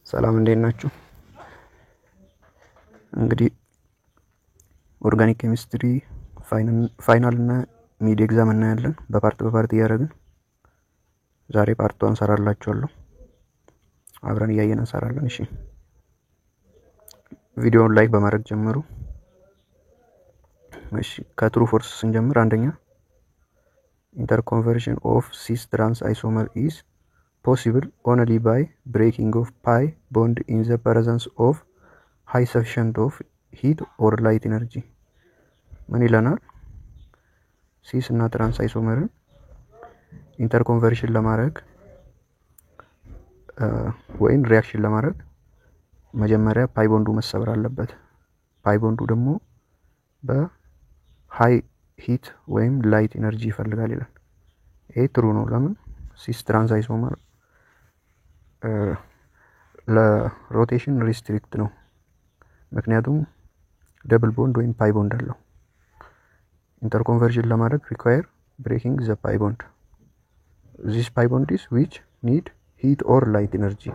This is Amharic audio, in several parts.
ሰላም እንዴት ናችሁ? እንግዲህ ኦርጋኒክ ኬሚስትሪ ፋይናል እና ሚድ ኤግዛም እናያለን በፓርት እያደረግን። ዛሬ ፓርት 1 እንሰራላችኋለሁ። አብረን እያየን እንሰራለን። እሺ ቪዲዮውን ላይክ በማድረግ ጀምሩ። እሺ ከትሩ ፎርስ ስንጀምር አንደኛ interconversion of cis trans isomer is possible only by breaking of pi bond in the presence of high sufficient of heat or light energy። ምን ይለናል? ሲስ እና ትራንስ አይሶመርን ኢንተርኮንቨርሽን ለማድረግ ወይም ሪአክሽን ለማድረግ መጀመሪያ ፓይ ቦንዱ መሰበር አለበት። ፓይ ቦንዱ ደግሞ በሃይ ሂት ወይም ላይት ኤነርጂ ይፈልጋል ይላል። ይሄ ትሩ ነው። ለምን? ሲስ ትራንስ አይሶመር ለሮቴሽን ሪስትሪክት ነው። ምክንያቱም ደብል ቦንድ ወይም ፓይ ቦንድ አለው። interconversion ለማድረግ require breaking the pi bond. This pi bond is which need heat or light energy.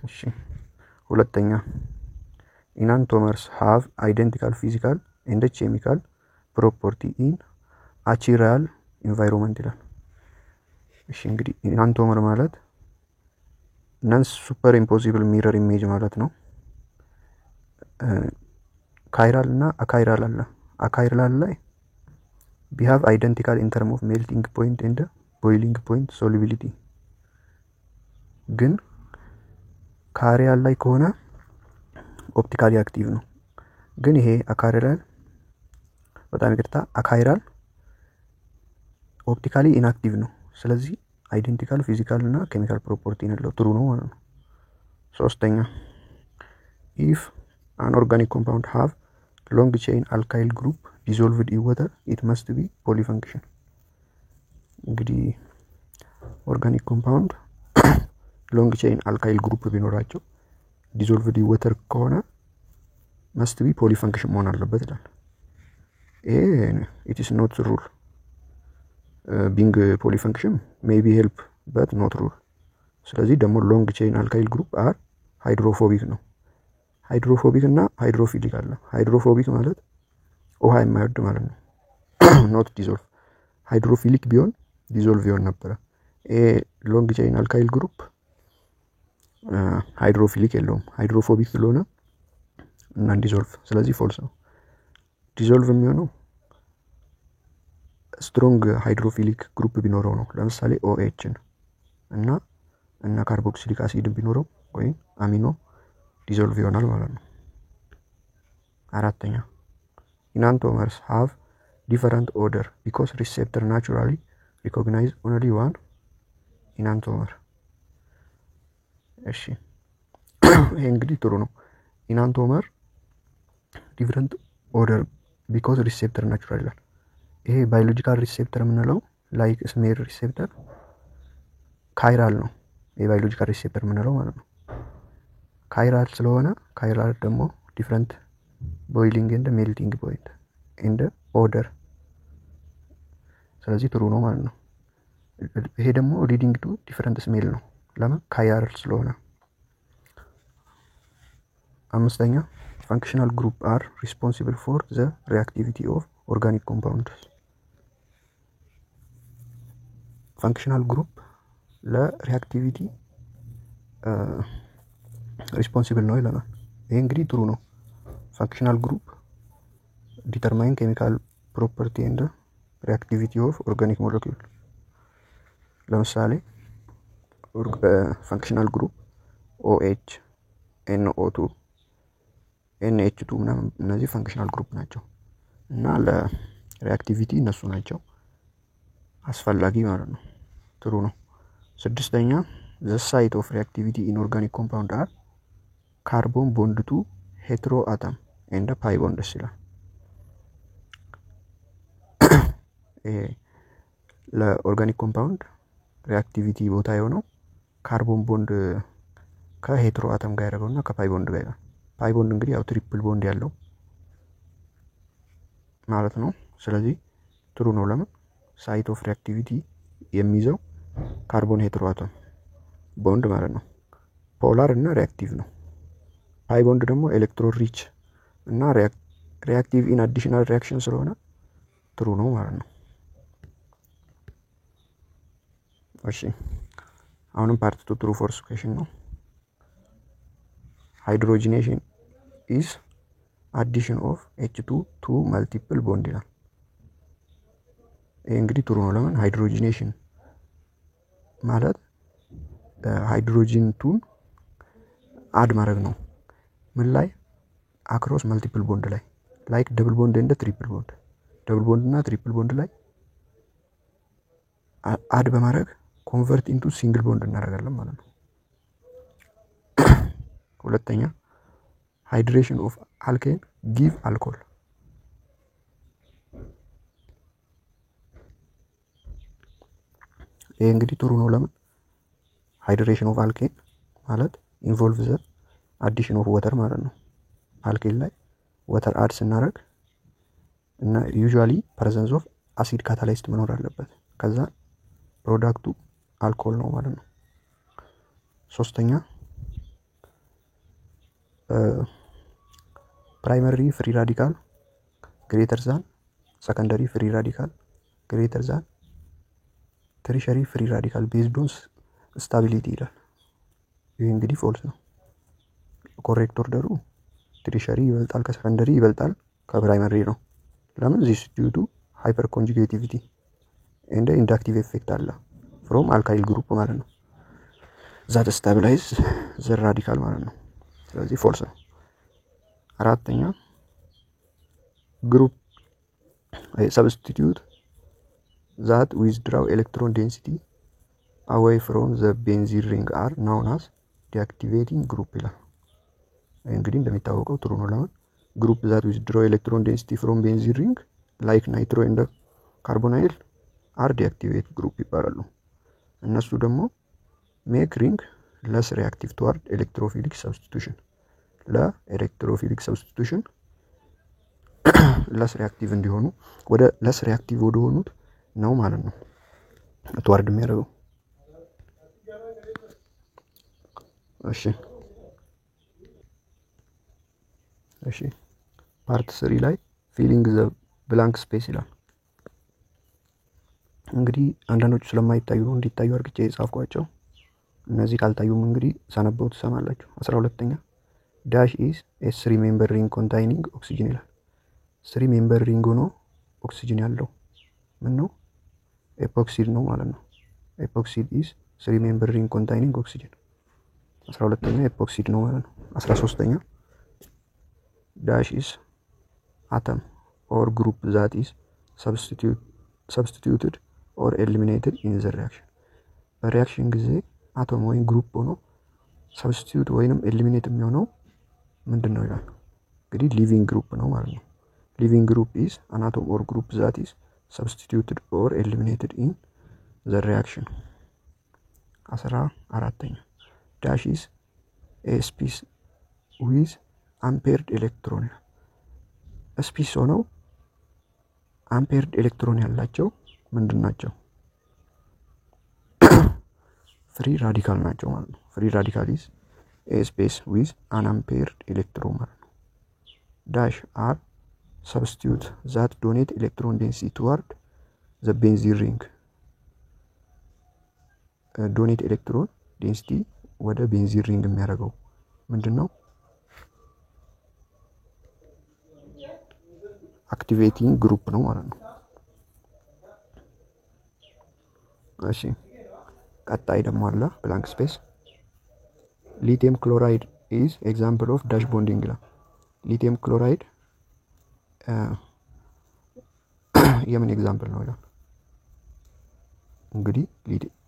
እሺ ሁለተኛ enantiomers have identical physical and chemical property in arterial environment ይላል። እሺ እንግዲህ enantiomer ማለት non superimposable mirror image ማለት ነው። ካይራል እና አካይራል አለ። አካይራል ላይ we have identical in term of melting point and boiling point solubility። ግን ካሪያል ላይ ከሆነ ኦፕቲካሊ አክቲቭ ነው። ግን ይሄ አካይራል በጣም ይቅርታ አካይራል ኦፕቲካሊ ኢንአክቲቭ ነው። ስለዚህ አይደንቲካል ፊዚካል እና ኬሚካል ፕሮፐርቲ ነው። ትሩ ነው ማለት ነው። ሶስተኛ if an organic compound have long chain alkyl group dissolved in water it must be polyfunction። እንግዲህ ኦርጋኒክ ኮምፓውንድ ሎንግ ቼን አልካይል ግሩፕ ቢኖራቸው dissolved in water ከሆነ must be polyfunction መሆን አለበት ይላል። it is not rule. being polyfunction may be help but not rule። ስለዚህ ደግሞ ሎንግ ቼን አልካይል ግሩፕ አር ሃይድሮፎቢክ ነው። ሃይድሮፎቢክ እና ሃይድሮፊሊክ አለ። ሃይድሮፎቢክ ማለት ውሃ የማይወድ ማለት ነው። ኖት ዲዞልቭ። ሃይድሮፊሊክ ቢሆን ዲዞልቭ ይሆን ነበር። ሎንግ ቼን አልካይል ግሩፕ ሃይድሮፊሊክ የለውም። ሃይድሮፎቢክ ስለሆነ እና ዲዞልቭ። ስለዚህ ፎልስ ነው። ዲዞልቭ የሚሆነው ስትሮንግ ሃይድሮፊሊክ ግሩፕ ቢኖረው ነው። ለምሳሌ OH እና ካርቦክሲሊክ አሲድ ቢኖረው ወይም አሚኖ ዲዞልቭ ይሆናል ማለት ነው። አራተኛ enantiomers have different order because receptor naturally recognize only one enantiomer። እሺ ይሄ እንግዲህ ጥሩ ነው። enantiomer different order because receptor natural ይላል። ይሄ ባዮሎጂካል ሪሴፕተር የምንለው ላይክ ስሜር ሪሴፕተር ካይራል ነው። የባዮሎጂካል ሪሴፕተር የምንለው ማለት ነው። ካይራል ስለሆነ ካይራል ደግሞ ዲፈረንት ቦይሊንግ ኤንድ ሜልቲንግ ፖይንት ኤንድ ኦርደር። ስለዚህ ትሩ ነው ማለት ነው። ይሄ ደግሞ ሊዲንግ ቱ ዲፈረንት ስሜል ነው። ለምን? ካይራል ስለሆነ። አምስተኛ functional group are responsible for the reactivity of organic compounds። functional group ለሪአክቲቪቲ ሪስፖንሲብል ነው ይላል። ይሄ እንግዲህ ጥሩ ነው። functional group determine chemical property and reactivity of organic molecule። ለምሳሌ functional group OH NO2 NH2 ምናምን እነዚህ functional group ናቸው እና ለሪአክቲቪቲ እነሱ ናቸው አስፈላጊ ማለት ነው። ጥሩ ነው። ስድስተኛ the site of reactivity in organic compound are carbon bond to hetero atom and pi bond ይላል። ለኦርጋኒክ ኮምፓውንድ ሪአክቲቪቲ ቦታ የሆነው ካርቦን ቦንድ ከሄትሮ አተም ጋር ያደረገውና ከፓይ ቦንድ ጋር ይላል። ፓይ ቦንድ እንግዲህ ያው ትሪፕል ቦንድ ያለው ማለት ነው። ስለዚህ ትሩ ነው። ለምን? ሳይት ኦፍ ሪአክቲቪቲ የሚይዘው ካርቦን ሄትሮ አተም ቦንድ ማለት ነው። ፖላር እና ሪአክቲቭ ነው። ፓይ ቦንድ ደግሞ ኤሌክትሮን ሪች እና ሪአክቲቭ ኢን አዲሽናል ሪአክሽን ስለሆነ ትሩ ነው ማለት ነው። እሺ አሁንም ፓርት 2 ትሩ ፎርስ ኩዌሽን ነው። ሃይድሮጂኔሽን ኢዝ አዲሽን ኦፍ H2 ቱ መልቲፕል ቦንድ ይላል። ይሄ እንግዲህ ትሩ ነው። ለምን? ሃይድሮጂኔሽን ማለት ሃይድሮጂን ቱን አድ ማድረግ ነው። ምን ላይ? አክሮስ መልቲፕል ቦንድ ላይ ላይክ ደብል ቦንድ እንደ ትሪፕል ቦንድ። ደብል ቦንድ እና ትሪፕል ቦንድ ላይ አድ በማድረግ ኮንቨርት ኢንቱ ሲንግል ቦንድ እናደርጋለን ማለት ነው። ሁለተኛ ሃይድሬሽን ኦፍ አልኬን ጊቭ አልኮል። ይሄ እንግዲህ ትሩ ነው። ለምን? ሃይድሬሽን ኦፍ አልኬን ማለት ኢንቮልቭ ዘ አዲሽን ኦፍ ወተር ማለት ነው። አልኬን ላይ ወተር አድ ስናደርግ እና ዩዥዋሊ ፕሬዘንስ ኦፍ አሲድ ካታላይስት መኖር አለበት። ከዛ ፕሮዳክቱ አልኮል ነው ማለት ነው። ሶስተኛ ፕራይመሪ ፍሪ ራዲካል ግሬተር ዛን ሰከንደሪ ፍሪ ራዲካል ግሬተር ዛን ተርሸሪ ፍሪ ራዲካል ቤዝድ ኦን ስታቢሊቲ ይላል። ይሄ እንግዲህ ፎልስ ነው። ኮሬክት ኦርደሩ ተርሸሪ ይበልጣል ከሰከንደሪ ይበልጣል ከፕራይመሪ ነው። ለምን? ዚስ ዲዩ ቱ ሃይፐር ኮንጁጌቲቪቲ ኤንድ ኢንዳክቲቭ ኢፌክት አለ ፍሮም አልካይል ግሩፕ ማለት ነው። ዛት ስታቢላይዝ ዘ ራዲካል ማለት ነው። ስለዚህ ፎልስ ነው። አራተኛ ግሩፕ ሰብስቲቲዩት ዛት ዊዝድራው ኤሌክትሮን ዴንሲቲ አዌይ ፍሮም ዘ ቤንዚን ሪንግ አር ናውን አስ ዲአክቲቬቲንግ ግሩፕ ይላል። እንግዲህ እንደሚታወቀው ትሩ ነው። ለምን? ግሩፕ ዛት ዊዝድራው ኤሌክትሮን ዴንሲቲ ፍሮም ቤንዚን ሪንግ ላይክ ናይትሮ ኤንድ ካርቦናይል አር ዲአክቲቬት ግሩፕ ይባላሉ። እነሱ ደግሞ ሜክ ሪንግ ለስ ሪአክቲቭ ቱዋርድ ኤሌክትሮፊሊክ ሰብስቲቱሽን ለኤሌክትሮፊሊክ ሰብስቲቱሽን ለስ ሪአክቲቭ እንዲሆኑ ወደ ለስ ሪአክቲቭ ወደ ሆኑት ነው ማለት ነው ቱዋርድ የሚያደርገው። እሺ ፓርት 3 ላይ ፊሊንግ ዘ ብላንክ ስፔስ ይላል። እንግዲህ አንዳንዶቹ ስለማይታዩ ነው እንዲታዩ አድርጌ የጻፍኳቸው። እነዚህ ካልታዩም እንግዲህ ሳነበው ትሰማላችሁ። 12ኛ ዳሽ ኢዝ ኤ 3 ሜምበር ሪንግ ኮንታይኒንግ ኦክሲጅን ይላል። 3 ሜምበር ሪንግ ሆኖ ኦክሲጅን ያለው ምን ነው? ኤፖክሲድ ነው ማለት ነው። ኤፖክሲድ ኢዝ 3 ሜምበር ሪንግ ኮንታይኒንግ ኦክሲጅን። 12ኛ ኤፖክሲድ ነው ማለት ነው። 13ኛ ዳሽ ኢዝ አተም ኦር ግሩፕ ዛት ኢዝ substituted or eliminated in the reaction። በሪአክሽን ጊዜ አቶም ወይም ግሩፕ ሆኖ ሰብስቲቲዩት ወይንም ኤሊሚኔት የሚሆነው ምንድነው ይላል። እንግዲህ ሊቪንግ ግሩፕ ነው ማለት ነው። ሊቪንግ ግሩፕ ኢዝ አን አቶም ኦር ግሩፕ ዛት ኢዝ substituted or eliminated in the reaction። 14ኛ dash is a species with unpaired electron። ስፒስ ሆነው አምፔርድ ኤሌክትሮን ያላቸው ምንድን ናቸው? ፍሪ ራዲካል ናቸው ማለት ነው። ፍሪ ራዲካል ኢዝ ኤ ስፔስ ዊዝ አን አምፔርድ ኤሌክትሮን ማለት ነው። ዳሽ አር ሰብስቲቲዩት ዛት ዶኔት ኤሌክትሮን ዴንሲቲ ቱዋርድ ዘ ቤንዚን ሪንግ። ዶኔት ኤሌክትሮን ዴንሲቲ ወደ ቤንዚን ሪንግ የሚያደርገው ምንድን ነው? አክቲቬቲንግ ግሩፕ ነው ማለት ነው። እሺ ቀጣይ ደግሞ አለ ብላንክ ስፔስ። ሊቲየም ክሎራይድ ኢዝ ኤግዛምፕል ኦፍ ዳሽ ቦንዲንግ ይላል። ሊቲየም ክሎራይድ የምን ኤግዛምፕል ነው ይላል። እንግዲህ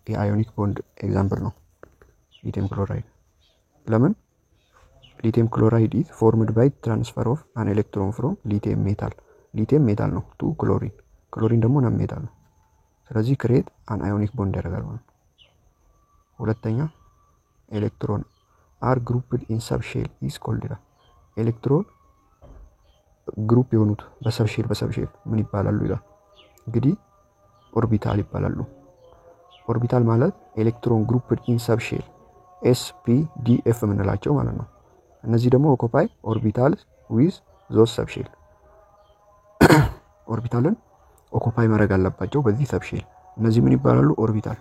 የአዮኒክ ቦንድ ኤግዛምፕል ነው ሊቲየም ክሎራይድ። ለምን? ሊቲየም ክሎራይድ ኢዝ ፎርምድ ባይ ትራንስፈር ኦፍ አን ኤሌክትሮን ፍሮም ሊቲየም ሜታል። ሊቲየም ሜታል ነው ቱ ክሎሪን፣ ክሎሪን ደግሞ ነን ሜታል ነው። ስለዚህ ክሬት አን አዮኒክ ቦንድ ያደርጋል ማለት ነው። ሁለተኛ ኤሌክትሮን አር ግሩፕድ ኢን ሰብሼል ኢዝ ኮልድ ይላል። ኤሌክትሮን ግሩፕ የሆኑት በሰብሼል ምን ይባላሉ ይላል። እንግዲህ ኦርቢታል ይባላሉ። ኦርቢታል ማለት ኤሌክትሮን ግሩፕድ ኢን ሰብሼል SPDF የምንላቸው ማለት ነው። እነዚህ ደግሞ ኦኩፓይ ኦርቢታልስ ዊዝ ዞስ ሰብሼል ኦርቢታልን ኦኩፓይ ማድረግ አለባቸው በዚህ ሰብሼል። እነዚህ ምን ይባላሉ? ኦርቢታል።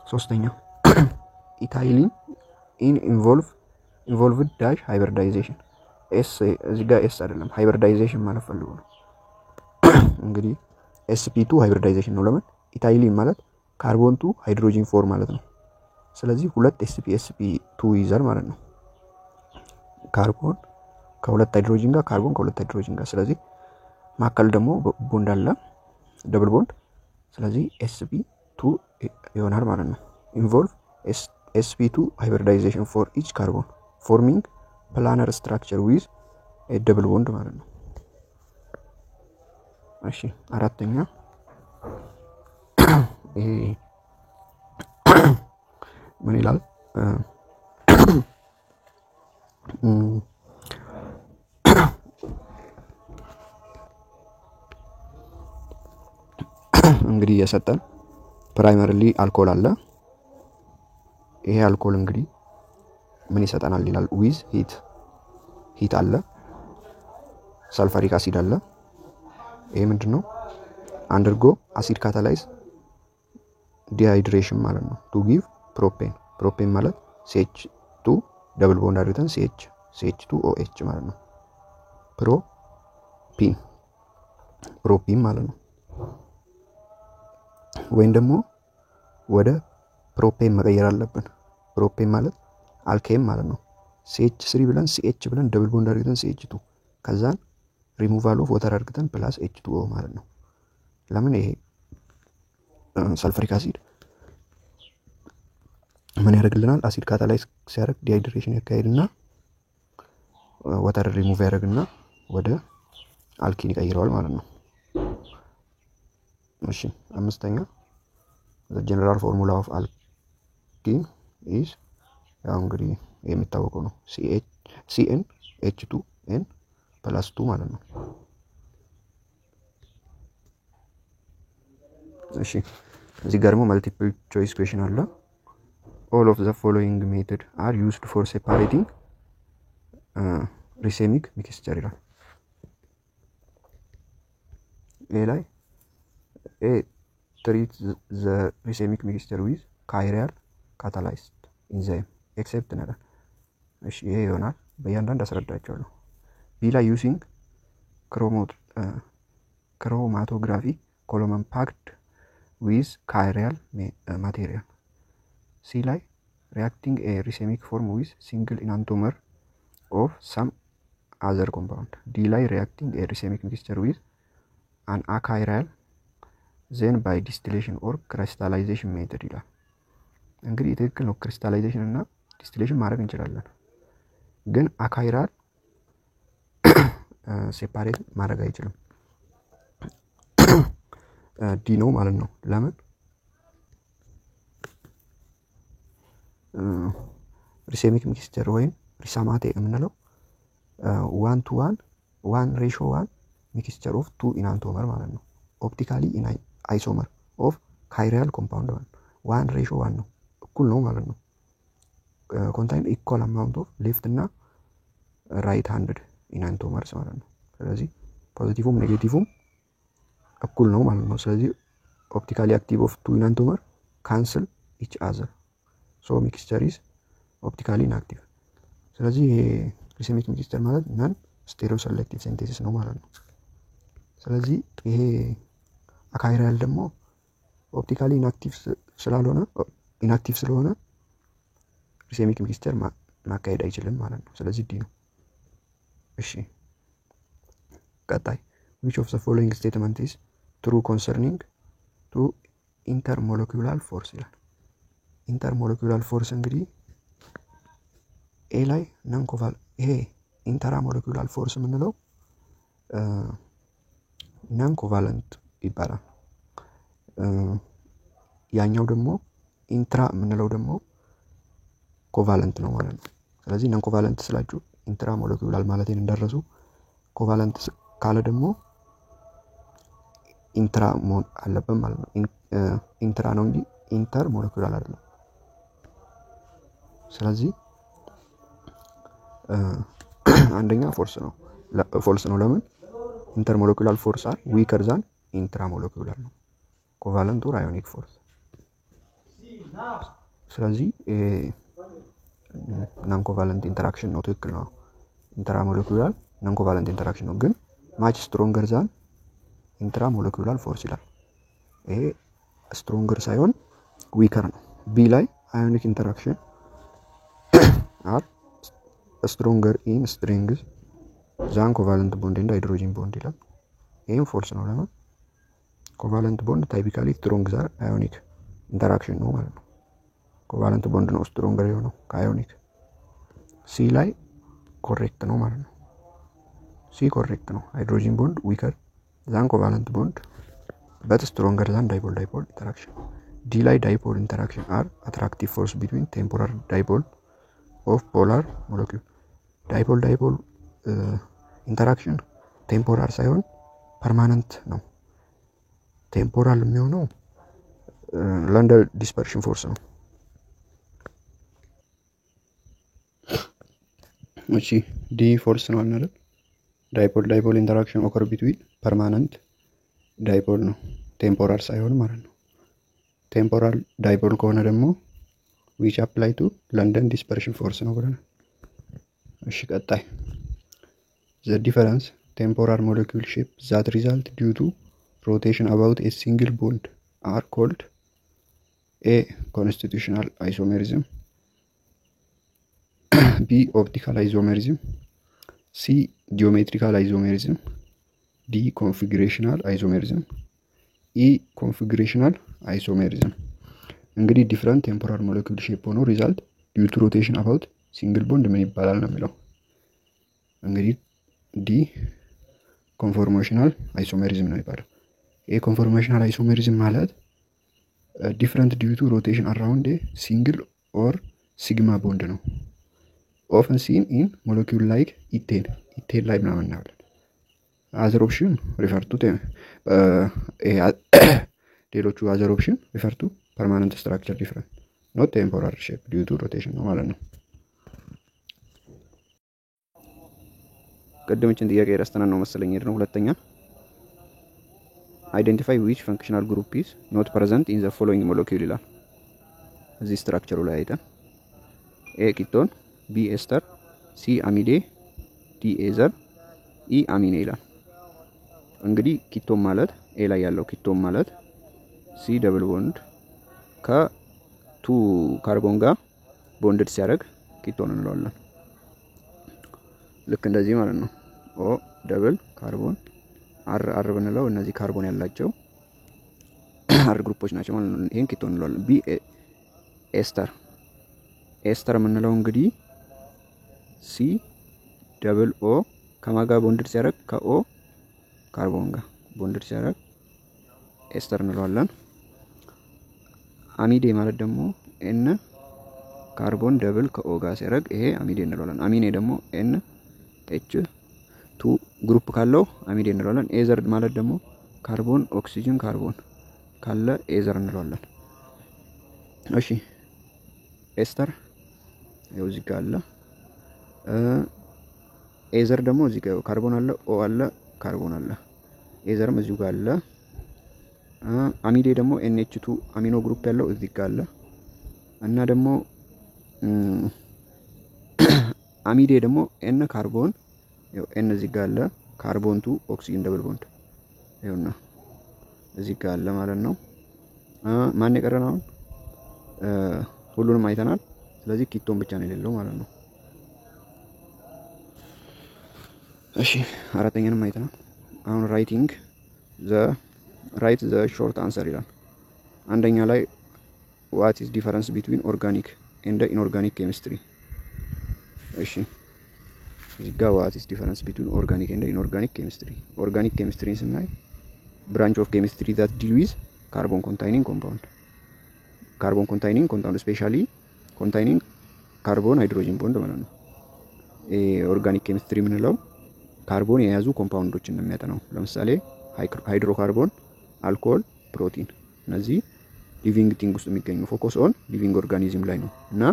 ሶስተኛ ኢታይሊን ኢንቮልቭድ ዳሽ ሃይብሪዳይዜሽን ኤስ እዚህ ጋር ኤስ አይደለም ሃይብሪዳይዜሽን ማለት ፈልጎ ነው። እንግዲህ sp2 ሃይብሪዳይዜሽን ነው። ለምን ኢታይሊን ማለት ካርቦን ቱ ሃይድሮጂን 4 ማለት ነው። ስለዚህ ሁለት sp2 ይይዛል ማለት ነው። ካርቦን ከሁለት ሃይድሮጂን ጋር ካርቦን ከሁለት ሃይድሮጂን ጋር። ስለዚህ ማከል ደግሞ ቦንድ አለ ደብል ቦንድ። ስለዚህ sp2 ይሆናል ማለት ነው። ኢንቮልቭ sp2 hybridization for each carbon forming planar structure with a double bond ማለት ነው። እሺ አራተኛ ይሄ ምን ይላል? እንግዲህ የሰጠን ፕራይመሪሊ አልኮል አለ። ይሄ አልኮል እንግዲህ ምን ይሰጠናል ይላል? ዊዝ ሂት አለ፣ ሰልፈሪክ አሲድ አለ። ይሄ ምንድነው? አንደርጎ አሲድ ካታላይዝ ዲሃይድሬሽን ማለት ነው ቱ ጊቭ ፕሮፔን ማለት CH2 ደብል ቦንድ አድርገን CH2OH ማለት ነው። ፕሮፒን ማለት ነው። ወይም ደግሞ ወደ ፕሮፔን መቀየር አለብን። ፕሮፔን ማለት አልኬም ማለት ነው። CH3 ብለን CH ብለን ደብል ቦንድ አድርገን CH2 ከዛን ሪሙቫል ኦፍ ዋተር አድርገን ፕላስ H2O ማለት ነው። ለምን ይሄ ሰልፈሪክ አሲድ ምን ያደርግልናል? አሲድ ካታላይዝ ሲያደርግ ዲሃይድሬሽን ያካሂድና ዋተር ሪሙቭ ያደርግና ወደ አልኪን ይቀይረዋል ማለት ነው። እሺ አምስተኛ the general formula of alkene is ያው እንግዲህ የሚታወቀው ነው CnH2n + 2 ማለት ነው። እሺ እዚህ ጋር ደግሞ መልቲፕል ቾይስ ኩዌስችን አለ። all of the following method are used for separating racemic mixture ይላል። ይሄ ላይ treat the racemic mixture with chiral catalyzed enzyme except ነገር እሺ ይሄ ይሆናል። በእያንዳንዱ አስረዳቸዋለሁ። ቢ ላይ using chromatography column packed with chiral material። C ላይ reacting a racemic form with single enantiomer of some other compound። D ላይ reacting a racemic mixture with an achiral then by distillation or crystallization method ይላል። እንግዲህ ትክክል ነው። ክሪስታላይዜሽን እና ዲስቲሌሽን ማድረግ እንችላለን፣ ግን አካይራል ሴፓሬት ማድረግ አይችልም። ዲ ነው ማለት ነው። ለምን? ሪሴሚክ ሚክስቸር ወይም ሪሳማቴ የምንለው 1:1 ሚክስቸር ኦፍ 2 ኢናንቶመር ማለት ነው። ኦፕቲካሊ አይሶመር ኦፍ ካይራል ኮምፓውንድ 1:1 ነው፣ እኩል ነው ማለት ነው። ኮንታይን ኢኳል አማውንት ኦፍ ሌፍት እና ራይት ሃንድድ ኢናንቶመርስ ማለት ነው። ስለዚህ ፖዚቲቭም ኔጌቲቭም እኩል ነው ማለት ነው። ስለዚህ ኦፕቲካሊ አክቲቭ ኦፍ 2 ኢናንቶመር ካንስል ኢች አዘር ሶ ሚክስቸር ኢዝ ኦፕቲካሊ ኢንአክቲቭ። ስለዚህ ይሄ ሪሴሚክ ሚክስቸር ማለት ናን ስቴሪዮ ሴሌክቲቭ ሲንቴሲስ ነው ማለት ነው። ስለዚህ ይሄ አካይራል ደግሞ ኦፕቲካሊ ኢንአክቲቭ ስለሆነ ሪሴሚክ ሚክስቸር ማካሄድ አይችልም ማለት ነው። ስለዚህ ዲ ነው። እሺ ቀጣይ which of the following statement is true concerning to intermolecular force ይላል። ኢንተርሞለኪውላር ፎርስ እንግዲህ ኤ ላይ ነን ኮቫል ይሄ ኢንተራሞለኪውላር ፎርስ የምንለው ነን ኮቫለንት ይባላል። ያኛው ደግሞ ኢንትራ የምንለው ደግሞ ኮቫለንት ነው ማለት ነው። ስለዚህ ነን ኮቫለንት ስላችሁ ኢንተራሞለኪውላር ማለቴን እንደረሱ፣ ኮቫለንት ካለ ደግሞ ኢንትራ መሆን አለበት ማለት ነው። ኢንትራ ነው እንጂ ኢንተር ሞለኪውላር አይደለም። ስለዚህ አንደኛ ፎልስ ነው ለምን ኢንተርሞለኪውላር ፎርስ አር ዊከር ዛን ኢንትራሞለኪውላር ነው ኮቫለንት ኦር አዮኒክ ፎርስ ስለዚህ ናን ኮቫለንት ኢንተራክሽን ነው ትክክል ነው ኢንትራሞለኪውላር ናን ኮቫለንት ኢንተራክሽን ነው ግን ማች ስትሮንገር ዛን ኢንትራሞለኪውላር ፎርስ ይላል ይሄ ስትሮንገር ሳይሆን ዊከር ነው ቢ ላይ አዮኒክ ኢንተራክሽን አር ስትሮንገር ኢን ስትሬንግዝ ዛን ኮቫለንት ቦንድ ኤንድ ሃይድሮጂን ቦንድ ይላል ይሄም ፎልስ ነው ለምን ኮቫለንት ቦንድ ታይፒካሊ ስትሮንግ ዛር አዮኒክ ኢንተራክሽን ነው ማለት ነው ኮቫለንት ቦንድ ነው ስትሮንገር የሆነው ከአዮኒክ ሲ ላይ ኮሬክት ነው ማለት ነው ሲ ኮሬክት ነው ሃይድሮጂን ቦንድ ዊከር ዛን ኮቫለንት ቦንድ but stronger than dipole interaction d ላይ dipole interaction are attractive force between temporal dipole of polar molecule dipole interaction temporal ሳይሆን permanent ነው temporal የሚሆነው London dispersion force ነው እሺ ዲ ፎርስ ነው አይደል dipole interaction occur between permanent dipole ነው ቴምፖራል ሳይሆን ማለት ነው ቴምፖራል ዳይፖል ከሆነ ደግሞ which apply to London dispersion force ነው ብለናል እሺ ቀጣይ the difference temporal molecule shape that result due to rotation about a single bond are called a constitutional isomerism b optical isomerism c geometrical isomerism D configurational isomerism E configurational isomerism እንግዲህ different temporal molecule shape ሆኖ result due to rotation about single bond ምን ይባላል ነው የሚለው እንግዲህ D conformational isomerism ነው ይባላል ይሄ conformational isomerism ማለት different due to rotation around a single or sigma bond ነው often seen in molecule like ethane ላይ ምናምን ነው other option refer to ሌሎቹ other option refer to permanent structure different not temporal shape due to rotation ነው ማለት ነው ቀደምችን ጥያቄ ረስተናል ነው መሰለኝ ነው ሁለተኛ identify which functional group is not present in the following molecule ይላል እዚህ ስትራክቸሩ ላይ አይተን A ኪቶን B ester C amide D ether E amine ይላል እንግዲህ ኪቶን ማለት ኤ ላይ ያለው ኪቶን ማለት ሲ ደብል ቦንድ ከ2 ካርቦን ጋር ቦንድድ ሲያደርግ ኪቶን እንለዋለን ልክ እንደዚህ ማለት ነው ኦ ደብል ካርቦን አር ብንለው እነዚህ ካርቦን ያላቸው አር ግሩፖች ናቸው ማለት ነው ይሄን ኪቶን እንለዋለን ቢ ኤስተር የምንለው እንግዲህ ሲ ደብል ኦ ከማጋ ቦንድድ ሲያደርግ ከኦ ካርቦን ጋር ቦንድድ ሲያደርግ ኤስተር እንለዋለን አሚዴ ማለት ደግሞ ኤን ካርቦን ደብል ከኦ ጋር ሲያደርግ ይሄ አሚዴ እንለዋለን አሚኔ ደግሞ ኤን ኤች 2 ግሩፕ ካለው አሚዴ እንለዋለን ኤዘር ማለት ደግሞ ካርቦን ኦክሲጅን ካርቦን ካለ ኤዘር እንለዋለን እሺ ኤስተር ይኸው እዚህ ጋር አለ ኤዘር ደግሞ እዚህ ጋር ካርቦን አለ ኦ አለ ካርቦን አለ ኤዘርም እዚሁ ጋር አለ አሚዴ ደግሞ NH2 አሚኖ ግሩፕ ያለው እዚህ ጋር አለ እና ደግሞ አሚዴ ደግሞ N ካርቦን ያው N እዚህ ጋር አለ ካርቦን 2 ኦክሲጅን ደብል ቦንድ ይኸውና እዚህ ጋር አለ ማለት ነው ማን የቀረን አሁን ሁሉንም አይተናል ስለዚህ ኪቶን ብቻ ነው የሌለው ማለት ነው እሺ አራተኛንም አይተናል አሁን write the short answer ይላል አንደኛ ላይ what is difference between organic and inorganic chemistry እሺ እዚህ ጋር what is difference between organic and inorganic chemistry organic chemistry ስናይ branch of chemistry that deal with carbon containing compound especially containing carbon hydrogen bond ማለት ነው organic chemistry ምንለው ካርቦን የያዙ ኮምፓውንዶችን ነው የሚያጠናው ለምሳሌ ሃይድሮካርቦን አልኮል ፕሮቲን እነዚህ ሊቪንግ ቲንግ ውስጥ የሚገኙ ፎከስ ኦን ሊቪንግ ኦርጋኒዝም ላይ ነው እና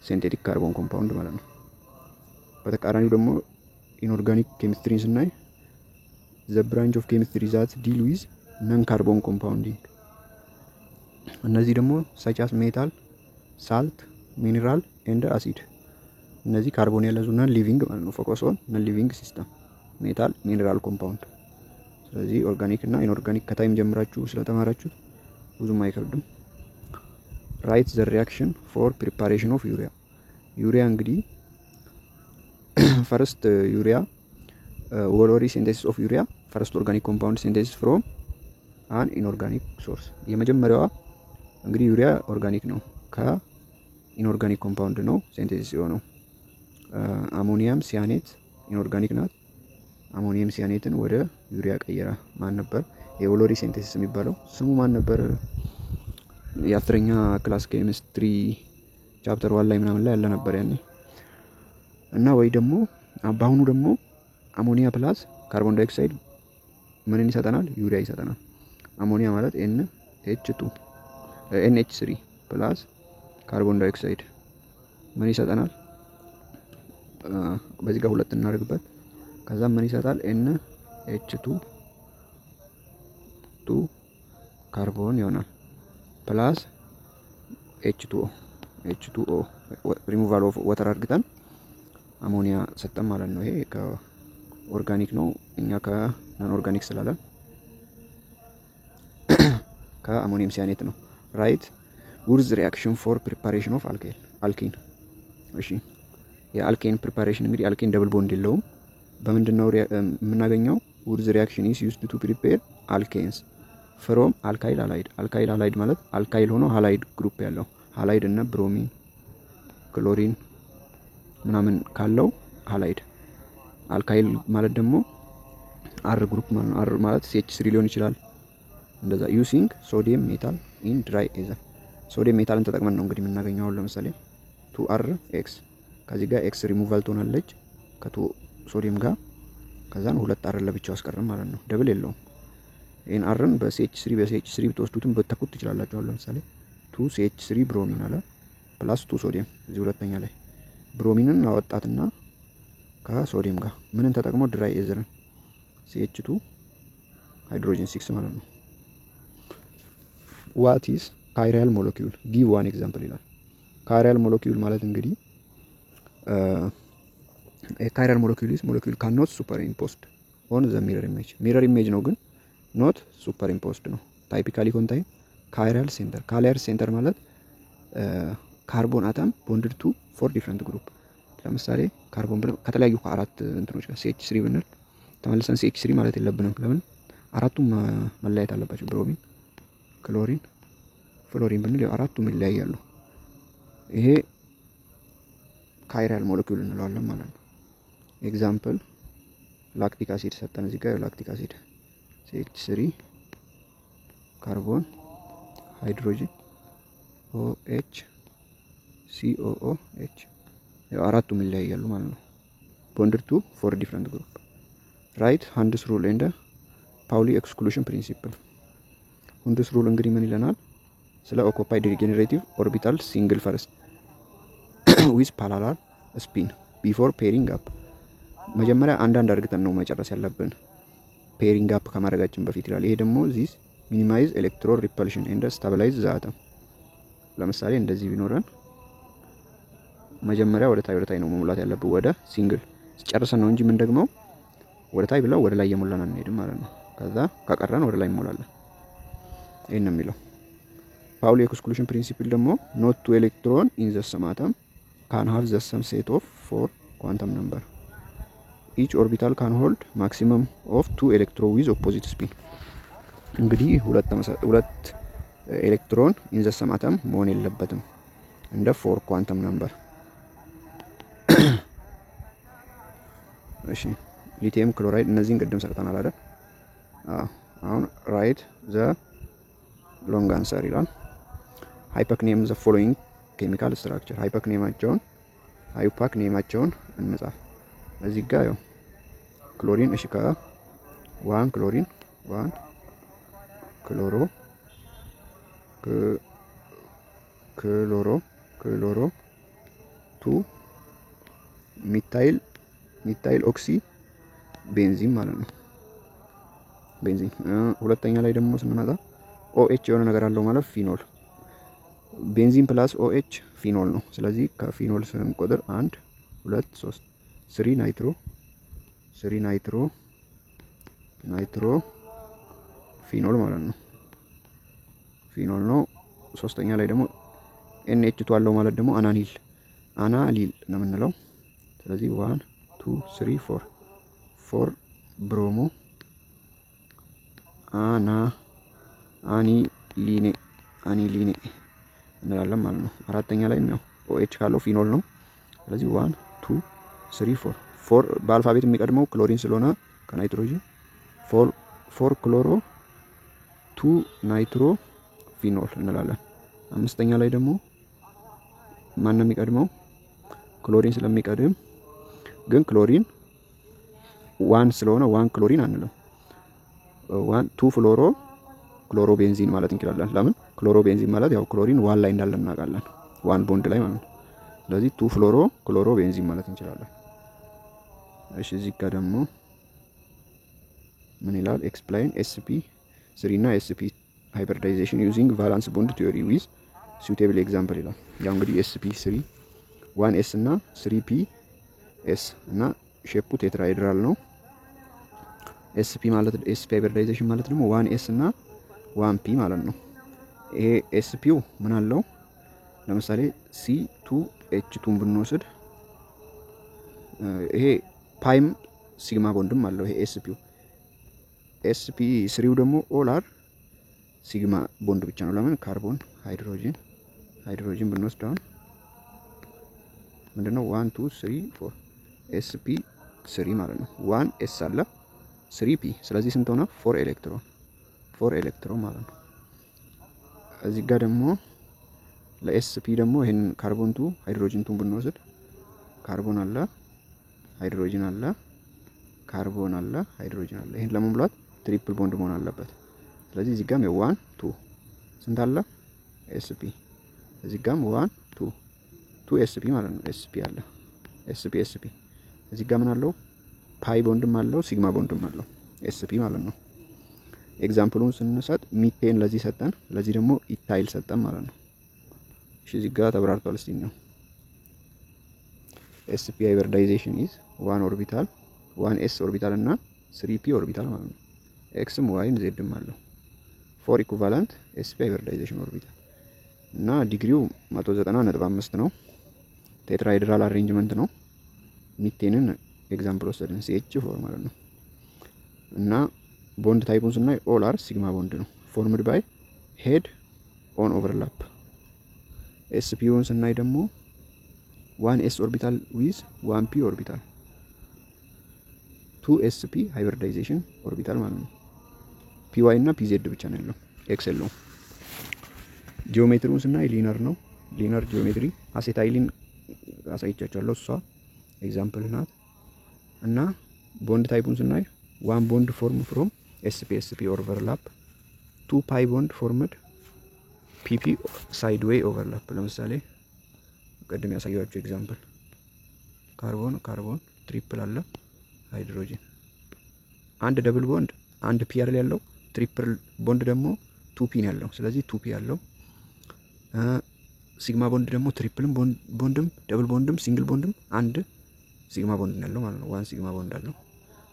ሲንቴቲክ ካርቦን ኮምፓውንድ ማለት ነው። በተቃራኒው ደግሞ ኢንኦርጋኒክ ኬሚስትሪን ስናይ the branch of chemistry that deal with non carbon compounding እነዚህ ደግሞ such as metal, salt, mineral and acid እነዚህ ካርቦን ያለዙና ሊቪንግ ማለት ነው። ፎከስ ኦን ነን ሊቪንግ ሲስተም ሜታል ሚነራል ኮምፓውንድ። ስለዚህ ኦርጋኒክ እና ኢንኦርጋኒክ ከታይም ጀምራችሁ ስለተማራችሁ ብዙም አይከብድም። ራይት ዘ ሪአክሽን ፎር ፕሪፓሬሽን ኦፍ ዩሪያ። ዩሪያ እንግዲህ ፈርስት ዩሪያ ወሎሪ ሲንቴሲስ ኦፍ ዩሪያ ፈርስት ኦርጋኒክ ኮምፓውንድ ሲንቴሲስ ፍሮም አን ኢንኦርጋኒክ ሶርስ። የመጀመሪያዋ እንግዲህ ዩሪያ ኦርጋኒክ ነው፣ ከኢንኦርጋኒክ ኮምፓውንድ ነው ሲንቴሲስ የሆነው። አሞኒየም ሲያኔት ኢንኦርጋኒክ ናት። አሞኒየም ሲያኔትን ወደ ዩሪያ ቀየረ። ማን ነበር? የወሎሪ ሲንቴሲስ የሚባለው ስሙ ማን ነበር? የአስረኛ ክላስ ኬሚስትሪ ቻፕተር 1 ላይ ምናምን ላይ ያለ ነበር ያኔ። እና ወይ ደግሞ በአሁኑ ደግሞ አሞኒያ ፕላስ ካርቦን ዳይኦክሳይድ ምንን ይሰጠናል? ዩሪያ ይሰጠናል። አሞኒያ ማለት NH3 ፕላስ ካርቦን ዳይኦክሳይድ ምን ይሰጠናል? በዚህ ጋር ሁለት እናደርግበት። ከዛ ምን ይሰጣል? NH2 ካርቦን ይሆናል ፕላስ H2O ሪሙቫል ኦፍ ዋተር አድርገን አሞኒያ ሰጠን ማለት ነው። ይሄ ከኦርጋኒክ ነው፣ እኛ ከናን ኦርጋኒክ ስላለን ከአሞኒየም ሲያኔት ነው። ራይት ውርዝ ሪአክሽን ፎር ፕሪፓሬሽን ኦፍ አልኬን። እሺ የአልኬን ፕሪፓሬሽን እንግዲህ አልኬን ደብል ቦንድ የለውም። በምንድነው የምናገኘው? ውርዝ ሪአክሽን ኢዝ ዩዝድ ቱ ፕሪፔር አልኬንስ ፍሮም አልካይል ሃላይድ። አልካይል ሃላይድ ማለት አልካይል ሆኖ ሃላይድ ግሩፕ ያለው ሃላይድ እና ብሮሚን ክሎሪን ምናምን ካለው ሃላይድ። አልካይል ማለት ደግሞ አር ግሩፕ ማለት ነው። አር ማለት CH3 ሊሆን ይችላል እንደዛ። ዩሲንግ ሶዲየም ሜታል ኢን ድራይ ኤዘር። ሶዲየም ሜታልን ተጠቅመን ነው እንግዲህ የምናገኘው። ለምሳሌ 2RX ከዚህ ጋር ኤክስ ሪሙቫል ትሆናለች ከቱ ሶዲየም ጋር። ከዛን 2R ለብቻው አስቀርም ማለት ነው። ደብል የለውም። ይሄን አርን በCH3 ብትወስዱትም በተኩት ትችላላችሁ። ለምሳሌ 2CH3 ብሮሚን አለ ፕላስ 2 ሶዲየም። እዚህ ሁለተኛ ላይ ብሮሚንን አወጣትና ከሶዲየም ጋር ምንን ተጠቅሞ ድራይ ኤዘርን CH2 ሃይድሮጅን 6 ማለት ነው። what is chiral molecule give one example ይላል። chiral molecule ማለት እንግዲህ a chiral molecule is molecule cannot superimposed on the mirror image ነው ግን not superimposed ነው። typically contain chiral center ማለት ካርቦን አተም bonded to 4 different group። ለምሳሌ ካርቦን ከተለያዩ ከአራት እንትኖች ጋር CH3 ብንል ተመልሰን CH3 ማለት የለብንም። ለምን? አራቱም መለያየት አለባቸው። ብሮሚን፣ ክሎሪን፣ ፍሎሪን ብንል አራቱም ይለያያሉ። ይሄ ካይራል ሞለኪውል እንለዋለን ማለት ነው። ኤግዛምፕል ላክቲክ አሲድ ሰጠን። እዚህ ጋር ላክቲክ አሲድ CH3 ካርቦን ሃይድሮጅን OH COOH አራቱም ይለያያሉ ማለት ነው። bonded to 4 different group። right Hund's rule and Pauli exclusion principle። Hund's rule እንግዲህ ምን ይለናል? ስለ occupied regenerative orbital single first with parallel spin before pairing up። መጀመሪያ አንዳንድ አድርገን ነው መጨረስ ያለብን pairing up ከማድረጋችን በፊት ይላል። ይሄ ደግሞ this minimize electron repulsion and stabilize the atom። ለምሳሌ እንደዚህ ቢኖረን መጀመሪያ ወደ ታይ ነው መሙላት ያለብን። ወደ ሲንግል ጨርሰን ነው እንጂ ምን ደግሞ ወደ ታይ ብለው ወደ ላይ የሞላን አንሄድም ማለት ነው። ከዛ ከቀረን ወደ ላይ እንሞላለን። ይሄን ነው የሚለው ፓውሊ ኤክስክሉዥን ፕሪንሲፕል። ደግሞ not two electron in the same atom can have the same set of 4 quantum number. each orbital can hold maximum of 2 electrons with opposite spin። እንግዲህ ሁለት ኤሌክትሮን in the same atom መሆን የለበትም እንደ 4 quantum number። እሺ ሊቲየም ክሎራይድ እነዚህን ቅድም ሰርተናል አይደል? አሁን ራይት ዘ ሎንግ አንሰር ይላል። ሃይፓክ ኔም ዘ ፎሎዊንግ ኬሚካል ስትራክቸር። ሃይፓክ ኔማቸውን እንጻፍ። እዚህ ጋር ያው ክሎሪን እሺ ከ1 ክሎሪን 1 ክሎሮ 2 ሚታይል ኦክሲ ቤንዚን ማለት ነው። ቤንዚን ሁለተኛ ላይ ደግሞ ስንመጣ OH የሆነ ነገር አለው ማለት ፊኖል። ቤንዚን ፕላስ OH ፊኖል ነው። ስለዚህ ከፊኖል ስንቆጥር 1 2 3 3 ናይትሮ ፊኖል ማለት ነው። ፊኖል ነው። ሶስተኛ ላይ ደግሞ NH2 አለው ማለት ደግሞ አናሊል ነው የምንለው። ስለዚህ 1 2 3 4 ብሮሞ አኒሊኔ እንላለን ማለት ነው። አራተኛ ላይ ነው OH ካለው ፊኖል ነው። ስለዚህ 1 2 3 4 በአልፋቤት የሚቀድመው ክሎሪን ስለሆነ ከናይትሮጂን 4 ክሎሮ 2 ናይትሮ ፊኖል እንላለን። አምስተኛ ላይ ደግሞ ማን ነው የሚቀድመው? ክሎሪን ስለሚቀድም ግን ክሎሪን 1 ስለሆነ 1 ክሎሪን አንልም። 2 ክሎሮ ቤንዚን ማለት እንችላለን። ለምን ክሎሮ ቤንዚን ማለት ያው ክሎሪን 1 ላይ እንዳለ እናውቃለን። 1 ቦንድ ላይ ማለት ነው። ስለዚህ 2 ክሎሮ ቤንዚን ማለት እንችላለን። እሺ እዚህ ጋር ደግሞ ምን ይላል? ኤክስፕላይን sp3 እና sp ሃይብሪዳይዜሽን ዩዚንግ ቫላንስ ቦንድ ቲዮሪ ዊዝ suitable ኤግዛምፕል ይላል። ያው እንግዲህ sp3 1s እና 3ps እና ሼፑ ቴትራሄድራል ነው። sp ሃይብሪዳይዜሽን ማለት ደግሞ 1s እና 1p ማለት ነው። ይሄ sp ምን አለው? ለምሳሌ C2H2 ብንወስድ ይሄ ፓይም ሲግማ ቦንድም አለው። ይሄ sp3 ደግሞ ኦላር ሲግማ ቦንድ ብቻ ነው። ለምን ካርቦን ሃይድሮጂን ብንወስድ አሁን ምንድነው 1 2 3 4 sp3 ማለት ነው። 1s አለ 3p ስለዚህ ስንት ሆነ? 4 ኤሌክትሮን ማለት ነው። እዚህ ጋር ደግሞ ለsp ደግሞ ይሄን ካርቦን 2 ሃይድሮጂን 2 ብንወስድ ካርቦን አለ ሃይድሮጂን አለ ካርቦን አለ ሃይድሮጂን አለ። ይሄን ለመሙላት ትሪፕል ቦንድ መሆን አለበት። ስለዚህ እዚህ ጋርም 1 2 ስንት አለ? sp እዚህ ጋርም 1 2 sp ማለት ነው። sp አለ sp እዚህ ጋር ምን አለው? ፓይ ቦንድም አለው ሲግማ ቦንድም አለው sp ማለት ነው። ኤግዛምፕሉን ስንሰጥ ሚቴን ለዚህ ሰጠን፣ ለዚህ ደግሞ ኢታይል ሰጠን ማለት ነው። እሺ እዚህ ጋር ተብራርቷል። እስቲ ነው sp ሃይብሪዳይዜሽን ኢዝ 1 ኦርቢታል 1s ኦርቢታል እና 3p ኦርቢታል ማለት ነው። xም yም zም አለው 4 ኢኩቫለንት sp ሃይብሪዳይዜሽን ኦርቢታል እና ዲግሪው 190.5 ነው። ቴትራሄድራል አሬንጅመንት ነው። ሚቴንን ኤግዛምፕል ወሰድን CH4 ማለት ነው። እና ቦንድ ታይፑን ስናይ ኦል አር ሲግማ ቦንድ ነው። ፎርምድ ባይ ሄድ ኦን ኦቨርላፕ። sp1 ስናይ ደግሞ 1s ኦርቢታል ዊዝ 1p ኦርቢታል 2sp ሃይብሪዳይዜሽን ኦርቢታል ማለት ነው። py እና pz ብቻ ነው ያለው x የለውም። ጂኦሜትሪውን ስናይ ሊነር ነው። ሊነር ጂኦሜትሪ አሴታይሊን አሳይቻችኋለሁ። እሷ ኤግዛምፕል ናት። እና ቦንድ ታይፑን ስናይ 1 ቦንድ ፎርም ፍሮም sp ኦቨርላፕ 2 ፓይ ቦንድ ፎርምድ pp ሳይድዌይ ኦቨርላፕ። ለምሳሌ ቀደም ያሳያችሁ ኤግዛምፕል ካርቦን ትሪፕል አለ ሃይድሮጂን አንድ ደብል ቦንድ አንድ ፒ አይደል ያለው። ትሪፕል ቦንድ ደግሞ 2p ነው ያለው። ስለዚህ 2p ያለው ሲግማ ቦንድ ደግሞ ትሪፕልም ቦንድም ደብል ቦንድም ሲንግል ቦንድም አንድ ሲግማ ቦንድ ነው ያለው ማለት ነው። 1 ሲግማ ቦንድ አለው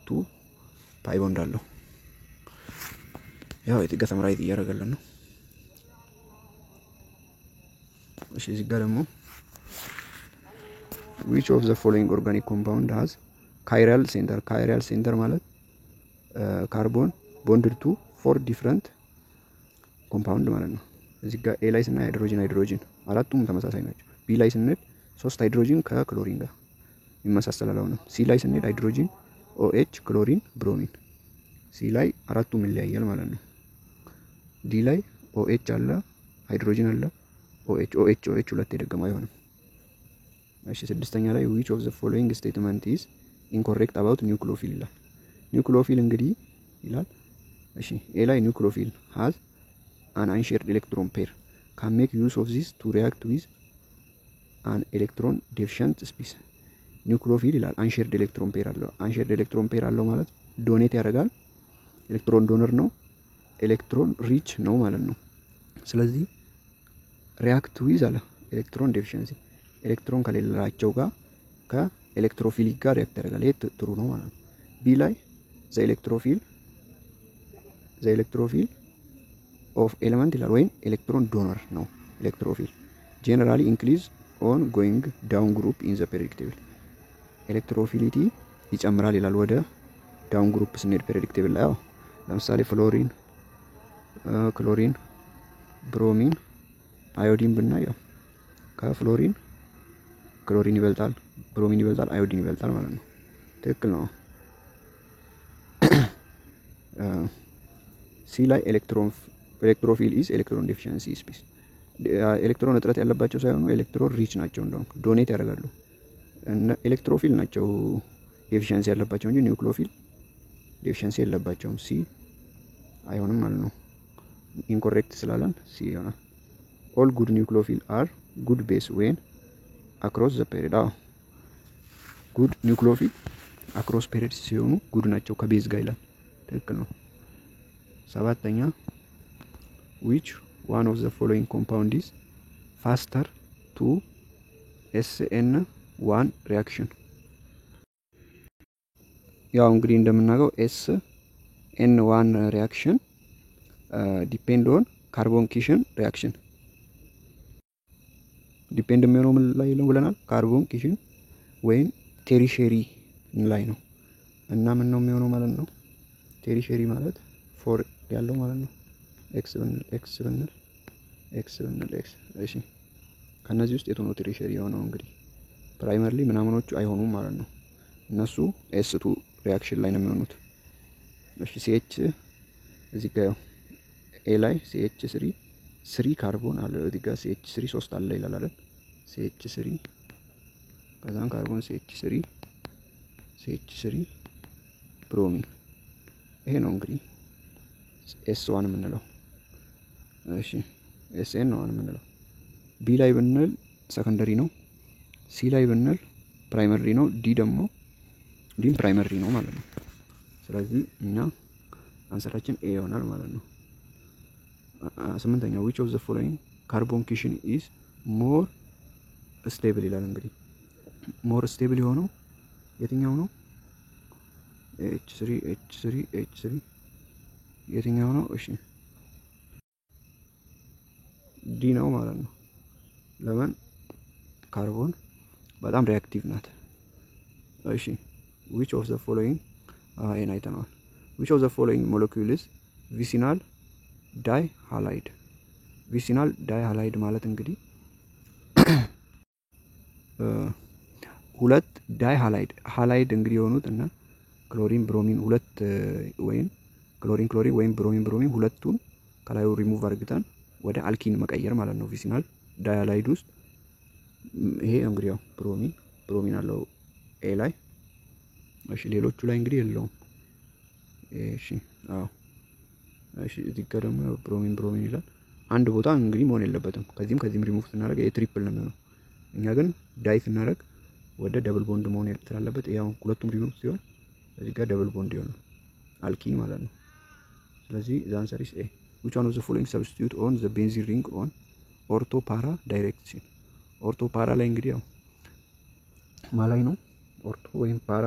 2 ፓይ ቦንድ አለው። ያው የጥገት ተምራይት እያደረገልን ነው። እሺ እዚህ ጋር ደግሞ which of the following organic compound has chiral center ማለት ካርቦን ቦንድድ ቱ 4 ዲፈረንት ኮምፓውንድ ማለት ነው። እዚህ ጋር ኤ ላይ ስናይ ሃይድሮጂን አራቱም ተመሳሳይ ናቸው። ቢ ላይ ስንሄድ 3 ሃይድሮጂን ከክሎሪን ጋር ይመሳሰላል። አሁን ሲ ላይ ስንሄድ ሃይድሮጂን OH ክሎሪን ብሮሚን ሲ ላይ አራቱም ይለያያል ማለት ነው። ዲ ላይ OH አለ ሃይድሮጂን አለ OH ሁለት የደገመው አይሆንም። እሺ ስድስተኛ ላይ which of the following statement is incorrect about nucleophile ይላል። ኒውክሊዮፊል እንግዲህ ይላል። እሺ ኤ ላይ ኒውክሊዮፊል has an unshared electron pair can make use of this to react with አን ኤሌክትሮን ዴፊሽንት ስፒስ ኒውክሊዮፊል ይላል። አንሼርድ ኤሌክትሮን ፔር አለው። አንሼርድ ኤሌክትሮን ፔር አለው ማለት ዶኔት ያደርጋል፣ ኤሌክትሮን ዶነር ነው፣ ኤሌክትሮን ሪች ነው ማለት ነው። ስለዚህ ሪያክት ዊዝ አለ ኤሌክትሮን ዴፊሽንሲ ኤሌክትሮን ከሌላቸው ጋር ከኤሌክትሮፊሊክ ጋር ሪያክት ያደርጋል። ይሄ ጥሩ ነው ማለት ነው። ቢ ላይ ዘ ኤሌክትሮፊል ኦፍ ኤሌመንት ይላል ወይም ኤሌክትሮን ዶነር ነው። ኤሌክትሮፊል ጄኔራሊ ኢንክሪዝ ኦን ጎይንግ ዳውን ግሩፕ ኢን ዘ ፔሪዮዲክ ቴብል ኤሌክትሮፊሊቲ ይጨምራል ይላል ወደ ዳውን ግሩፕ ስንሄድ ፔሪዮዲክ ቴብል ላይ። ለምሳሌ ፍሎሪን፣ ክሎሪን፣ ብሮሚን፣ አዮዲን ብናየው ከፍሎሪን ክሎሪን ይበልጣል፣ ብሮሚን ይበልጣል፣ አዮዲን ይበልጣል ማለት ነው። ትክክል ነው። ሲ ላይ ኤሌክትሮፊል ኢዝ ኤሌክትሮን ዴፊሽንሲ ስፒስ ኤሌክትሮን እጥረት ያለባቸው ሳይሆኑ ኤሌክትሮን ሪች ናቸው። እንደውም ዶኔት ያደርጋሉ። ኤሌክትሮፊል ናቸው ዴፊሽንሲ ያለባቸው እንጂ ኒውክሊዮፊል ዴፊሽንሲ የለባቸውም። ሲ አይሆንም ማለት ነው። ኢንኮሬክት ስላለን ሲ ይሆናል። ኦል ጉድ ኒውክሊዮፊል አር ጉድ ቤስ ዌን አክሮስ ዘ ፔሪድ ጉድ ኒውክሊዮፊል አክሮስ ፔሪድ ሲሆኑ ጉድ ናቸው ከቤዝ ጋር ይላል። ትክክል ነው። ሰባተኛ which one of the following compound is faster to SN1 reaction ያው እንግዲህ እንደምናውቀው SN1 reaction depend on carbonation reaction ዲፔንድ የሚሆነው ምን ላይ ነው ብለናል? ካርቦንኬሽን ወይም ቴሪሸሪ ላይ ነው። እና ምን ነው የሚሆነው ማለት ነው? ቴሪሸሪ ማለት ፎር ያለው ማለት ነው። ኤክስ ብንል ኤክስ እሺ፣ ከነዚህ ውስጥ የቱ ነው ቴሪሸሪ የሆነው? እንግዲህ ፕራይመሪሊ ምናምኖቹ አይሆኑም ማለት ነው። እነሱ ኤስ2 ሪአክሽን ላይ ነው የሚሆኑት። እሺ ሲኤች እዚህ ጋር ኤ ላይ CH3 ካርቦን አለ። እዚህ ጋር CH3 3 አለ ይላል አይደል? CH3 ከዛን ካርቦን CH3 ብሮሚን ይሄ ነው እንግዲህ S1 የምንለው። እሺ SN1 የምንለው። ቢ ላይ ብንል ሰከንደሪ ነው። ሲ ላይ ብንል ፕራይመሪ ነው። ዲ ፕራይመሪ ነው ማለት ነው። ስለዚህ እኛ አንሰራችን ኤ ይሆናል ማለት ነው። ስምንተኛ which of the following carboncation is more stable ይላል። እንግዲህ more stable የሆነው የትኛው ነው? H3 የትኛው ነው? እሺ ዲ ነው ማለት ነው። ለምን? ካርቦን በጣም ሪአክቲቭ ናት። እሺ which of the following ይሄን አይተናል። which of the following molecules vicinal ዳይሃላይድ ማለት እንግዲህ ሁለት ሃላይድ እንግዲህ የሆኑት እና ክሎሪን ብሮሚን ሁለት ወይም ክሎሪን ወይም ብሮሚን ሁለቱን ከላዩ ሪሙቭ አድርገን ወደ አልኪን መቀየር ማለት ነው። ቪሲናል ዳይሃላይድ ውስጥ ይሄ እንግዲህ ያው ብሮሚን አለው ኤ ላይ። እሺ ሌሎቹ ላይ እንግዲህ የለውም። እሺ እዚህ ጋር ደግሞ ብሮሚን ይላል። አንድ ቦታ እንግዲህ መሆን የለበትም። ከዚህም ሪሙቭ ስናደርግ የትሪፕል ነው የሚሆነው። እኛ ግን ዳይ ስናደርግ ወደ ደብል ቦንድ መሆን ስላለበት ያው ሁለቱም ሪሙቭ ሲሆን እዚህ ጋር ደብል ቦንድ ይሆናል አልኪን ማለት ነው። ስለዚህ the answer is A. which one of the following substitute on the benzene ring on ortho para direction? ortho para ላይ እንግዲህ ያው ማላይ ነው ኦርቶ ወይም ፓራ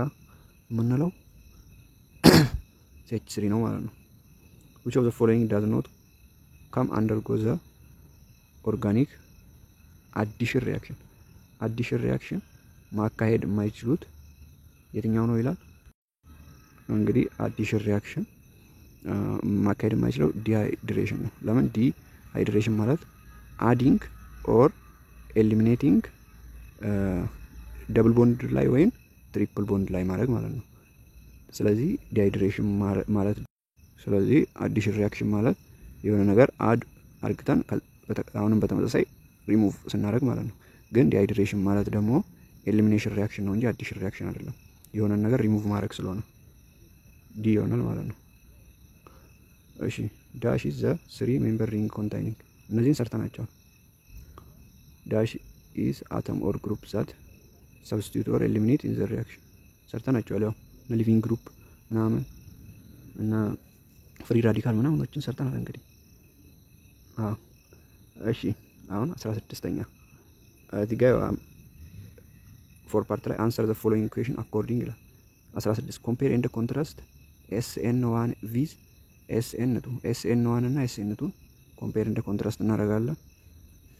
የምንለው CH3 ነው ማለት ነው። which of the following does not come undergo the organic addition reaction ማካሄድ የማይችሉት የትኛው ነው ይላል። እንግዲህ አዲሽን ሪአክሽን ማካሄድ የማይችለው ዲሃይድሬሽን ነው። ለምን? ዲሃይድሬሽን ማለት አዲንግ ኦር ኤሊሚኔቲንግ ደብል ቦንድ ላይ ወይም ትሪፕል ቦንድ ላይ ማድረግ ማለት ነው። ስለዚህ ዲሃይድሬሽን ማለት ስለዚህ አዲሽን ሪአክሽን ማለት የሆነ ነገር አድ አርግተን አሁንም በተመሳሳይ ሪሙቭ ስናደርግ ማለት ነው። ግን ዲሃይድሬሽን ማለት ደግሞ ኤሊሚኔሽን ሪአክሽን ነው እንጂ አዲሽን ሪአክሽን አይደለም። የሆነ ነገር ሪሙቭ ማድረግ ስለሆነ ዲ ይሆናል ማለት ነው። እሺ ዳሽ ኢዝ ዘ 3 ሜምበር ሪንግ ኮንታይኒንግ እነዚህን ሰርተናቸዋል። ዳሽ is atom or group that substitute or eliminate in the reaction ሰርተናቸዋል። ያው ሊቪንግ ግሩፕ ምናምን እና ፍሪ ራዲካል ምናምኖችን ሰርተናል እንግዲህ። እሺ አሁን 16ኛ እዚህ ጋር ፎር ፓርት ላይ answer the following equation according ይላል። 16 compare and contrast SN1 with SN2 SN1 እና SN2 compare and contrast እናደርጋለን።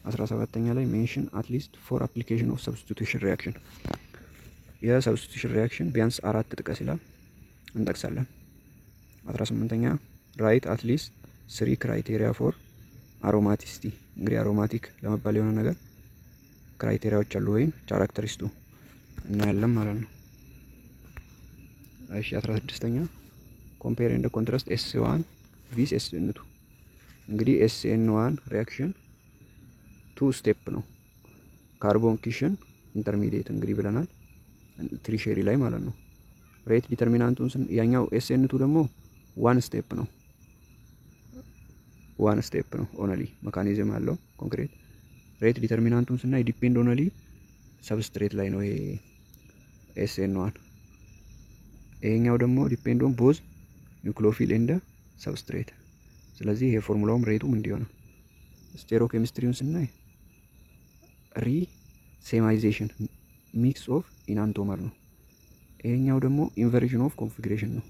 17ኛ ላይ mention at least 4 application of substitution reaction የሰብስቲቱሽን ሪያክሽን ቢያንስ 4 ጥቀስ ይላል፣ እንጠቅሳለን። 18ኛ write at least 3 criteria for aromaticity እንግዲህ አሮማቲክ ለመባል የሆነ ነገር ክራይቴሪያዎች አሉ ወይም ካራክተሪስቱ እናያለን ማለት ነው። እሺ 16ኛ compare and contrast S1 with SN2 እንግዲህ SN1 ሪያክሽን 2 ስቴፕ ነው። ካርቦን ኪሽን ኢንተርሚዲየት እንግዲህ ብለናል ትሪሸሪ ላይ ማለት ነው። ሬት ዲተርሚናንቱን ያኛው SN2 ደግሞ 1 ስቴፕ ነው። 1 ስቴፕ ነው ኦንሊ ሜካኒዝም አለው ኮንክሪት። ሬት ዲተርሚናንቱን ስናይ ዲፔንድ ኦንሊ ሰብስትሬት ላይ ነው ይሄ SN1። ይሄኛው ደግሞ ዲፔንድ ኦን ቦዝ ኒውክሊዮፊል ኤንድ ሰብስትሬት። ስለዚህ ይሄ ፎርሙላውም ሬቱም እንዲሆነ ስቴሮ ኬሚስትሪውን ስናይ ሪሴማይዜሽን ሚክስ ኦፍ ኢናንቶመር ነው። ይሄኛው ደግሞ ኢንቨርዥን ኦፍ ኮንፊግሬሽን ነው።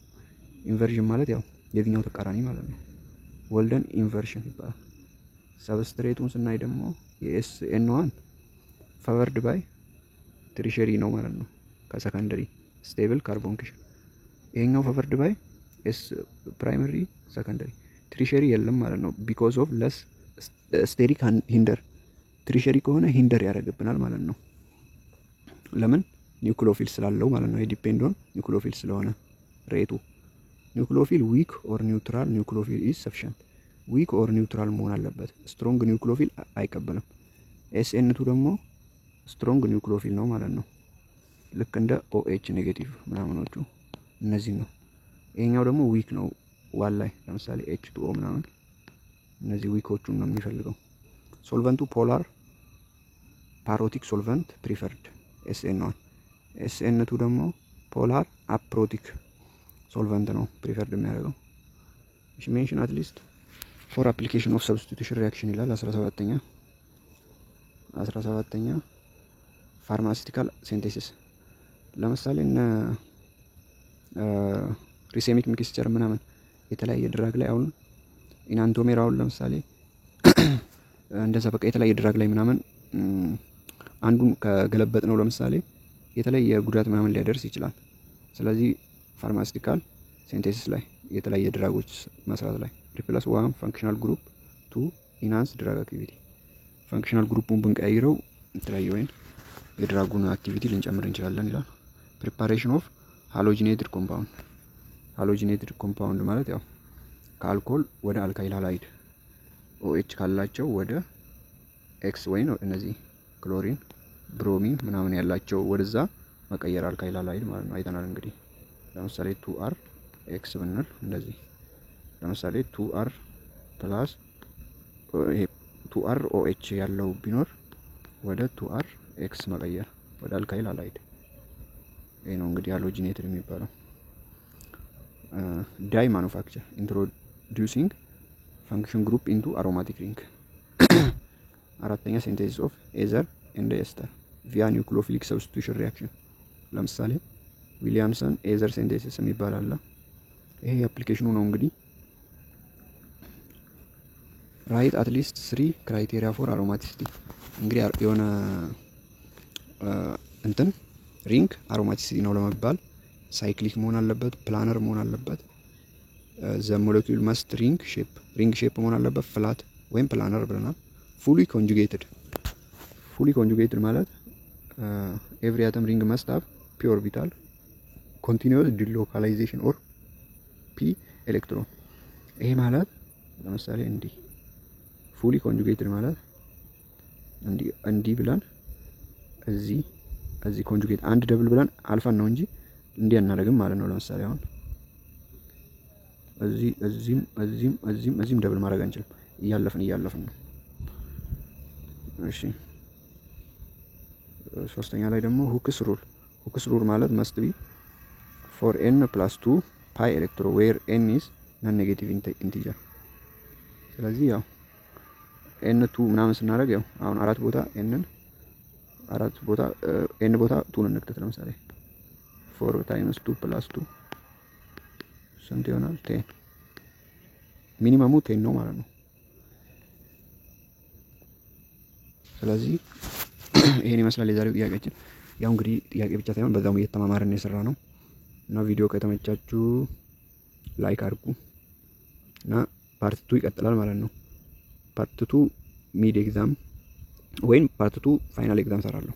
ኢንቨርዥን ማለት ያው የዚህኛው ተቃራኒ ማለት ነው። ወልደን ኢንቨርሽን ይባላል። ሰብስትሬቱን ስናይ ደግሞ የSN1 ፈቨርድ ባይ ትሪሸሪ ነው ማለት ነው ከሰከንደሪ ስቴብል ካርቦን ኪሽን። ይሄኛው ፈቨርድ ባይ ፕራይመሪ ሰከንደሪ ትሪሸሪ የለም ማለት ነው። ቢኮዝ ኦፍ ለስ ስቴሪክ ሂንደር ትሪሸሪ ከሆነ ሂንደር ያደርግብናል ማለት ነው። ለምን ኒውክሊዮፊል ስላለው ማለት ነው። ዲፔንድ ኦን ኒውክሊዮፊል ስለሆነ ሬቱ ኒውክሊዮፊል ዊክ ኦር ኒውትራል ኒውክሊዮፊል ኢዝ ሰፊሽንት ዊክ ኦር ኒውትራል መሆን አለበት። ስትሮንግ ኒውክሊዮፊል አይቀበልም። SN2 ደግሞ ስትሮንግ ኒውክሊዮፊል ነው ማለት ነው። ልክ እንደ OH ኔጌቲቭ ምናምኖቹ እነዚህ ነው። ይሄኛው ደግሞ ዊክ ነው ዋን ላይ ለምሳሌ H2O ምናምን እነዚህ ዊኮቹን ነው የሚፈልገው። ሶልቨንቱ ፖላር ፓሮቲክ ሶልቨንት ፕሪፈርድ SN1 SN2 ደግሞ ፖላር አፕሮቲክ ሶልቨንት ነው ፕሪፈርድ የሚያደርገው። እሺ ሜንሽን አት ሊስት ፎር አፕሊኬሽን ኦፍ ሰብስቲቱሽን ሪያክሽን ይላል። 17ኛ ፋርማሲቲካል ሲንቴሲስ ለምሳሌ እነ ሪሴሚክ ሚክስቸር ምናምን የተለያየ ድራግ ላይ አሁን ኢናንቶሜር አሁን ለምሳሌ እንደዛ በቃ የተለያየ ድራግ ላይ ምናምን አንዱን ከገለበጥ ነው ለምሳሌ የተለያየ ጉዳት ምናምን ሊያደርስ ይችላል። ስለዚህ ፋርማሲቲካል ሲንቴሲስ ላይ የተለያየ ድራጎች መስራት ላይ ሪፕላስ 1 ፋንክሽናል ግሩፕ 2 ኢንሃንስ ድራግ አክቲቪቲ ፋንክሽናል ግሩፑን ብንቀይረው የተለያየ ወይን የድራጉን አክቲቪቲ ልንጨምር እንችላለን ይላል። ፕሪፓሬሽን ኦፍ ሃሎጂኔትድ ኮምፓውንድ ሃሎጂኔትድ ኮምፓውንድ ማለት ያው ከአልኮል ወደ አልካይል ሃላይድ OH ካላቸው ወደ ኤክስ ወይ ነው እነዚህ ክሎሪን ብሮሚን ምናምን ያላቸው ወደዛ መቀየር አልካይል ሃላይድ ማለት ነው። አይተናል እንግዲህ ለምሳሌ 2R X ብንል እንደዚህ ለምሳሌ 2R ፕላስ ይሄ 2R OH ያለው ቢኖር ወደ 2R X መቀየር ወደ አልካይል ሃላይድ ይሄ ነው እንግዲህ ሃሎጂኔትድ የሚባለው። ዳይ ማኑፋክቸር ኢንትሮዲዩሲንግ function group into aromatic ring 4ኛ synthesis of ether and ester via nucleophilic substitution reaction ለምሳሌ ዊሊያምሰን ether synthesis የሚባል አለ። ይሄ አፕሊኬሽኑ ነው እንግዲህ write at least 3 criteria for aromaticity እንግዲህ የሆነ እንትን ሪንግ አሮማቲሲቲ ነው ለመባል ሳይክሊክ መሆን አለበት፣ ፕላነር መሆን አለበት። the molecule must ring shape መሆን አለበት፣ ፍላት ወይም ፕላነር ብለናል። fully conjugated ማለት every atom ring must have p orbital continuous delocalization or p electron ይሄ ማለት ለምሳሌ እንዲህ fully conjugated ማለት እንዲህ ብለን እዚህ ኮንጁጌት አንድ ደብል ብለን አልፋን ነው እንጂ እንዲህ አናደርግም ማለት ነው። ለምሳሌ አሁን እዚህም ደብል ማድረግ አንችልም። እያለፍን ነው። እሺ ሶስተኛ ላይ ደግሞ ሁክስ ሩል ማለት must be for n plus 2 pi electron where n is non negative integer። ስለዚህ ያው n2 ምናምን ስናደርግ ያው አሁን አራት ቦታ n ቦታ 2 እንክተት ለምሳሌ 4 times 2 plus 2 ስንት ይሆናል? 10 ሚኒመሙ 10 ነው ማለት ነው። ስለዚህ ይሄን ይመስላል የዛሬው ጥያቄያችን። ያው እንግዲህ ጥያቄ ብቻ ሳይሆን በዛውም እየተማማርን የሰራ ነው እና ቪዲዮ ከተመቻችሁ ላይክ አድርጉ እና ፓርት 2 ይቀጥላል ማለት ነው። ፓርት 2 ሚድ ኤግዛም ወይም ፓርት 2 ፋይናል ኤግዛም ሰራለሁ።